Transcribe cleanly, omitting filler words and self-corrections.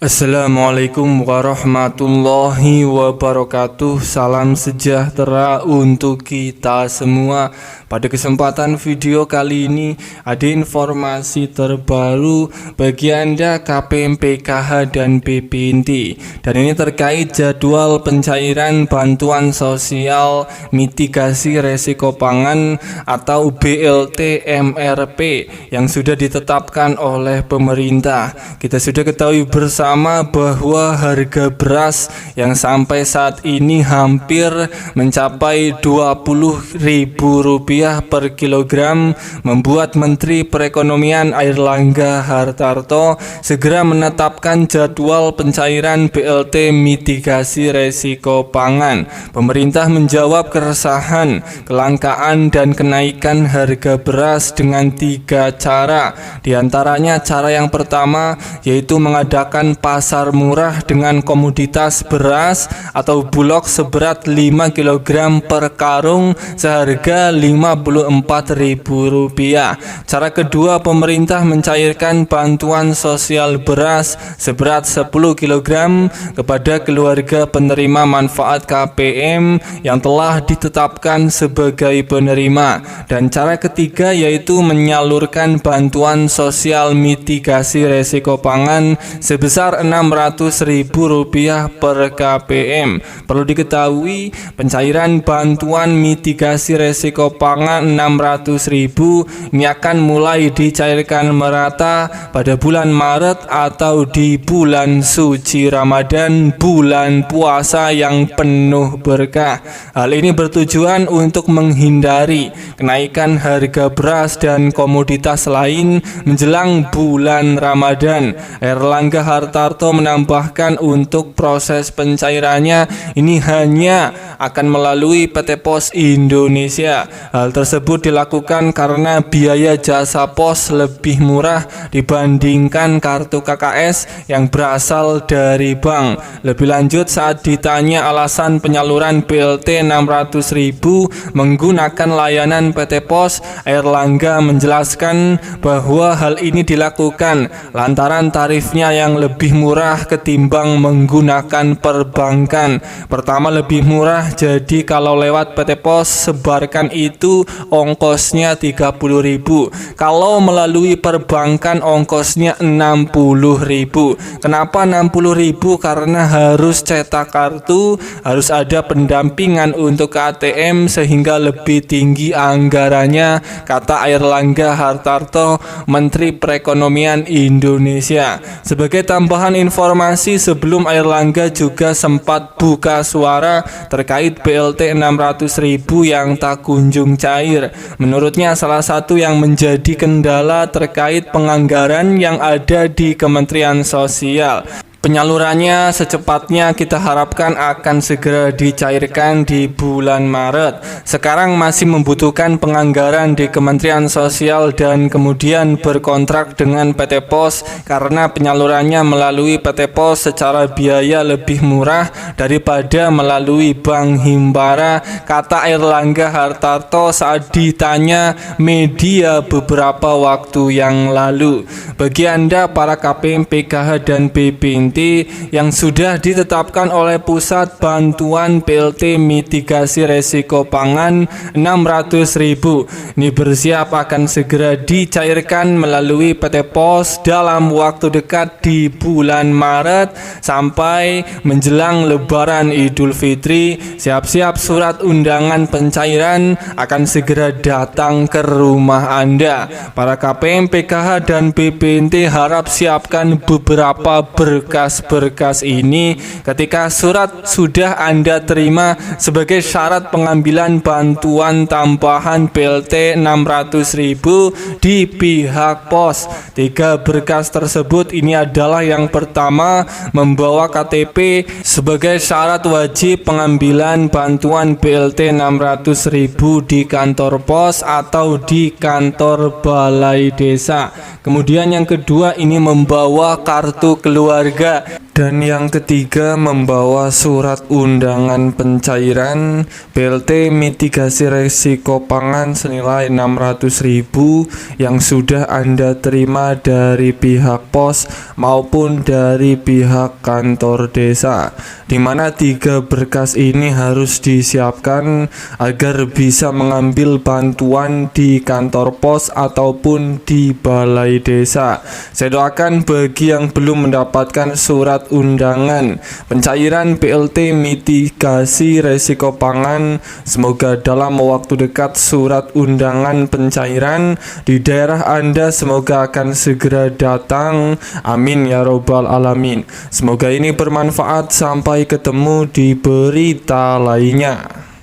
Assalamualaikum warahmatullahi wabarakatuh. Salam sejahtera untuk kita semua. Pada kesempatan video kali ini ada informasi terbaru bagi Anda KPM PKH dan BPNT, dan ini terkait jadwal pencairan bantuan sosial mitigasi resiko pangan atau BLT MRP yang sudah ditetapkan oleh pemerintah. Kita sudah ketahui bersama bahwa harga beras yang sampai saat ini hampir mencapai Rp20.000 per kilogram membuat Menteri Perekonomian Airlangga Hartarto segera menetapkan jadwal pencairan BLT mitigasi resiko pangan. Pemerintah menjawab keresahan, kelangkaan dan kenaikan harga beras dengan 3 cara. Di antaranya cara yang pertama yaitu mengadakan pasar murah dengan komoditas beras atau bulog seberat 5 kg per karung seharga Rp54.000. Cara kedua, pemerintah mencairkan bantuan sosial beras seberat 10 kg kepada keluarga penerima manfaat KPM yang telah ditetapkan sebagai penerima. Dan cara ketiga yaitu menyalurkan bantuan sosial mitigasi resiko pangan sebesar Rp600.000 per KPM. Perlu diketahui, pencairan bantuan mitigasi resiko pangan Rp600.000 ini akan mulai dicairkan merata pada bulan Maret atau di bulan suci Ramadan, bulan puasa yang penuh berkah. Hal ini bertujuan untuk menghindari kenaikan harga beras dan komoditas lain menjelang bulan Ramadan. Airlangga Hartarto menambahkan untuk proses pencairannya ini hanya akan melalui PT Pos Indonesia. Hal tersebut dilakukan karena biaya jasa pos lebih murah dibandingkan kartu KKS yang berasal dari bank. Lebih lanjut, saat ditanya alasan penyaluran BLT Rp600.000 menggunakan layanan PT Pos, Airlangga menjelaskan bahwa hal ini dilakukan lantaran tarifnya yang lebih murah ketimbang menggunakan perbankan. Pertama, lebih murah, jadi kalau lewat PT Pos sebarkan itu ongkosnya Rp30.000. Kalau melalui perbankan ongkosnya Rp60.000. Kenapa Rp60.000? Karena harus cetak kartu, harus ada pendampingan untuk ATM sehingga lebih tinggi anggarannya, kata Airlangga Hartarto, Menteri Perekonomian Indonesia. Sebagai tambahan informasi, sebelum Airlangga juga sempat buka suara terkait BLT Rp600.000 yang tak kunjung cair. Menurutnya salah satu yang menjadi kendala terkait penganggaran yang ada di Kementerian Sosial. Penyalurannya secepatnya kita harapkan akan segera dicairkan di bulan Maret. Sekarang masih membutuhkan penganggaran di Kementerian Sosial dan kemudian berkontrak dengan PT Pos karena penyalurannya melalui PT Pos secara biaya lebih murah daripada melalui Bank Himbara, kata Airlangga Hartarto saat ditanya media beberapa waktu yang lalu. Bagi Anda para KPM PKH dan BPNT yang sudah ditetapkan oleh pusat bantuan BLT mitigasi resiko pangan Rp600.000 ini bersiap akan segera dicairkan melalui PT Pos dalam waktu dekat di bulan Maret sampai menjelang Lebaran Idul Fitri. Siap-siap surat undangan pencairan akan segera datang ke rumah Anda. Para KPM PKH dan BPNT harap siapkan beberapa berkas ini ketika surat sudah Anda terima sebagai syarat pengambilan bantuan tambahan BLT Rp600.000 di pihak pos. 3 berkas tersebut ini adalah yang pertama, membawa KTP sebagai syarat wajib pengambilan bantuan BLT Rp600.000 di kantor pos atau di kantor balai desa. Kemudian yang kedua ini membawa kartu keluarga. Dan yang ketiga, membawa surat undangan pencairan BLT mitigasi resiko pangan senilai 600.000 yang sudah Anda terima dari pihak pos maupun dari pihak kantor desa, di mana 3 berkas ini harus disiapkan agar bisa mengambil bantuan di kantor pos ataupun di balai desa. Saya doakan bagi yang belum mendapatkan surat undangan pencairan BLT mitigasi resiko pangan, semoga dalam waktu dekat surat undangan pencairan di daerah Anda semoga akan segera datang. Amin ya robbal alamin. Semoga ini bermanfaat. Sampai ketemu di berita lainnya.